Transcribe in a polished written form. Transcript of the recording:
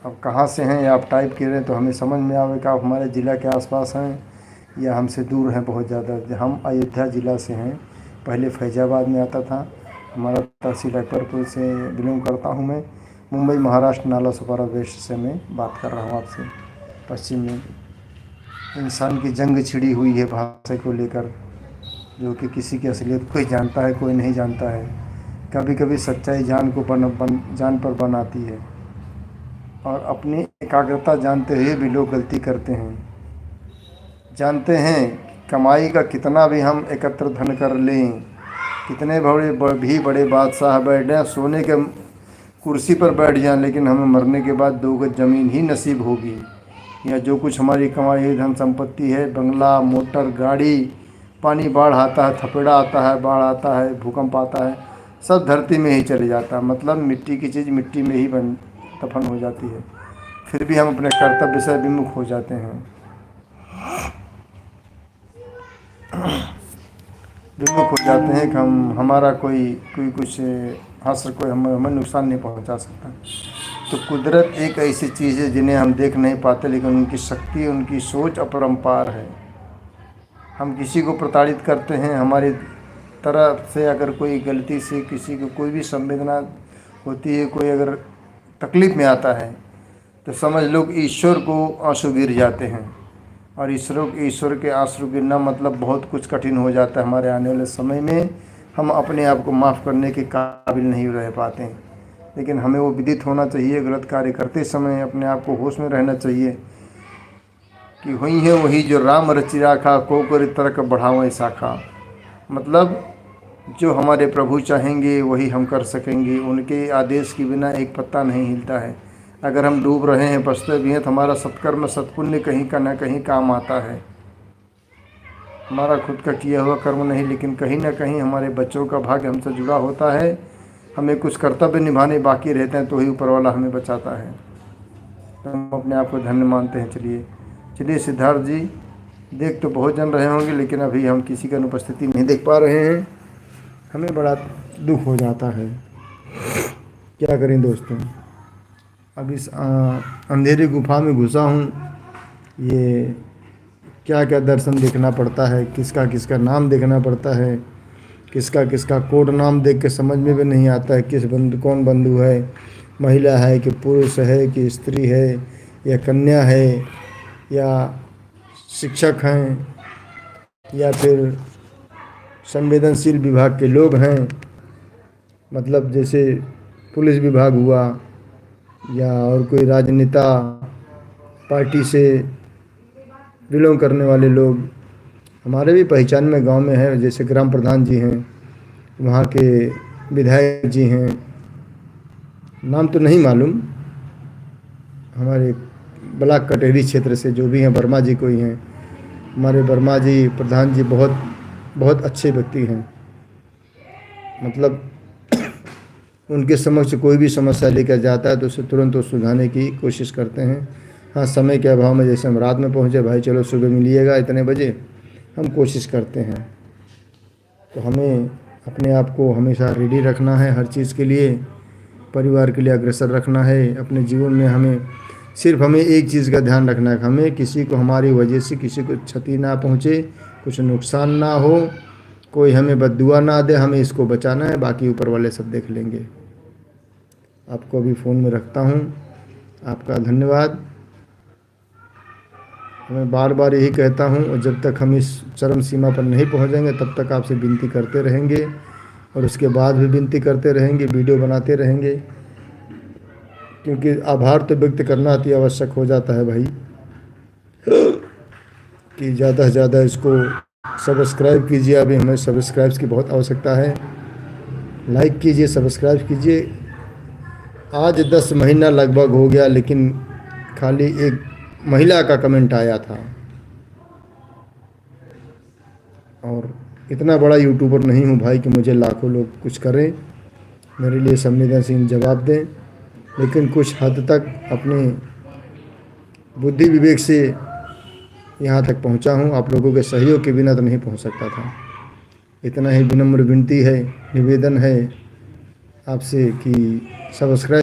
अब कहाँ से हैं या आप टाइप कर रहे हैं तो हमें समझ में आवे कि आप हमारे ज़िला के आसपास हैं या हमसे दूर हैं बहुत ज़्यादा। हम अयोध्या ज़िला से हैं, पहले फैज़ाबाद में आता था। हमारा तहसील अकबरपुर से बिलोंग करता हूँ मैं। मुंबई महाराष्ट्र नालासोपारा वेस्ट से मैं बात कर रहा हूँ आपसे। पश्चिम में इंसान की जंग छिड़ी हुई है भाषा को लेकर, जो कि किसी की असलियत कोई जानता है कोई नहीं जानता है। कभी कभी सच्चाई जान पर बन आती है और अपनी एकाग्रता जानते हुए भी लोग गलती करते हैं। जानते हैं कि कमाई का कितना भी हम एकत्र धन कर लें, कितने भी बड़े बादशाह बैठ जाएं, सोने के कुर्सी पर बैठ जाएं, लेकिन हमें मरने के बाद 2 गज ज़मीन ही नसीब होगी। या जो कुछ हमारी कमाई हुई धन संपत्ति है, बंगला, मोटर, गाड़ी, पानी, बाढ़ आता है, थपेड़ा आता है, बाढ़ आता है, भूकंप आता है, सब धरती में ही चले जाता है। मतलब मिट्टी की चीज़ मिट्टी में ही दफन हो जाती है। फिर भी हम अपने कर्तव्य से विमुख हो जाते हैं, विमुख हो जाते हैं कि हमारा कोई कोई कुछ हासिल, कोई हमें नुकसान नहीं पहुंचा सकता। तो कुदरत एक ऐसी चीज़ है जिन्हें हम देख नहीं पाते, लेकिन उनकी शक्ति, उनकी सोच अपरंपार है। हम किसी को प्रताड़ित करते हैं, हमारी तरफ से अगर कोई गलती से किसी को कोई भी संवेदना होती है, कोई अगर तकलीफ़ में आता है, तो समझ लो कि ईश्वर को आंसू गिर जाते हैं। और ईश्वर के आंसू गिरना मतलब बहुत कुछ कठिन हो जाता है। हमारे आने वाले समय में हम अपने आप को माफ़ करने के काबिल नहीं रह पाते हैं। लेकिन हमें वो विदित होना चाहिए, गलत कार्य करते समय अपने आप को होश में रहना चाहिए कि वही है वही जो राम रचि राखा, को कर तर्क बढ़ावें शाखा। मतलब जो हमारे प्रभु चाहेंगे वही हम कर सकेंगे, उनके आदेश के बिना एक पत्ता नहीं हिलता है। अगर हम डूब रहे हैं, बसते भी हैं, तो हमारा सत्कर्म सत्पुण्य कहीं का ना कहीं काम आता है। हमारा खुद का किया हुआ कर्म नहीं, लेकिन कहीं ना कहीं हमारे बच्चों का भाग्य हमसे जुड़ा होता है। हमें कुछ कर्तव्य निभाने बाकी रहते हैं तो ही ऊपर वाला हमें बचाता है। तो हम अपने आप को धन्य मानते हैं। चलिए सिद्धार्थ जी, देख तो बहुत जन रहे होंगे, लेकिन अभी हम किसी की अनुपस्थिति नहीं देख पा रहे हैं। हमें बड़ा दुख हो जाता है। क्या करें दोस्तों, अब इस अंधेरी गुफा में घुसा हूँ। ये क्या क्या दर्शन देखना पड़ता है, किसका किसका नाम देखना पड़ता है, किसका किसका कोड नाम देख के समझ में भी नहीं आता है किस बंधु कौन बंधु है, महिला है कि पुरुष है कि स्त्री है या कन्या है या शिक्षक हैं या फिर संवेदनशील विभाग के लोग हैं। मतलब जैसे पुलिस विभाग हुआ या और कोई राजनेता पार्टी से बिलोंग करने वाले लोग। हमारे भी पहचान में गांव में है, जैसे ग्राम प्रधान जी हैं, वहाँ के विधायक जी हैं, नाम तो नहीं मालूम। हमारे ब्लॉक कटेरी क्षेत्र से जो भी हैं, वर्मा जी कोई हैं, हमारे वर्मा जी प्रधान जी बहुत बहुत अच्छे व्यक्ति हैं। मतलब उनके समक्ष कोई भी समस्या लेकर जाता है तो उसे तुरंत वो सुलझाने की कोशिश करते हैं। हाँ, समय के अभाव में जैसे हम रात में पहुँचे, भाई चलो सुबह मिलिएगा इतने बजे, हम कोशिश करते हैं। तो हमें अपने आप को हमेशा रेडी रखना है हर चीज़ के लिए, परिवार के लिए अग्रसर रखना है। अपने जीवन में हमें एक चीज़ का ध्यान रखना है, हमें किसी को हमारी वजह से किसी को क्षति ना पहुँचे, कुछ नुकसान ना हो, कोई हमें बद्दुआ ना दे। हमें इसको बचाना है, बाकी ऊपर वाले सब देख लेंगे। आपको अभी फ़ोन में रखता हूँ। आपका धन्यवाद। मैं बार बार यही कहता हूँ, और जब तक हम इस चरम सीमा पर नहीं पहुँचेंगे तब तक आपसे विनती करते रहेंगे और उसके बाद भी विनती करते रहेंगे, वीडियो बनाते रहेंगे, क्योंकि आभार तो व्यक्त करना अति आवश्यक हो जाता है भाई। कि ज़्यादा से ज़्यादा इसको सब्सक्राइब कीजिए। अभी हमें सब्सक्राइब्स की बहुत आवश्यकता है। लाइक कीजिए, सब्सक्राइब कीजिए। आज 10 महीना लगभग हो गया, लेकिन खाली एक महिला का कमेंट आया था। और इतना बड़ा यूट्यूबर नहीं हूँ भाई कि मुझे लाखों लोग कुछ करें, मेरे लिए संवेदनशील जवाब दें। लेकिन कुछ हद तक अपने बुद्धि विवेक से यहाँ तक पहुँचा हूँ। आप लोगों के सहयोग के बिना तो नहीं पहुँच सकता था। इतना ही विनम्र विनती है, निवेदन है आपसे कि सब्सक्राइब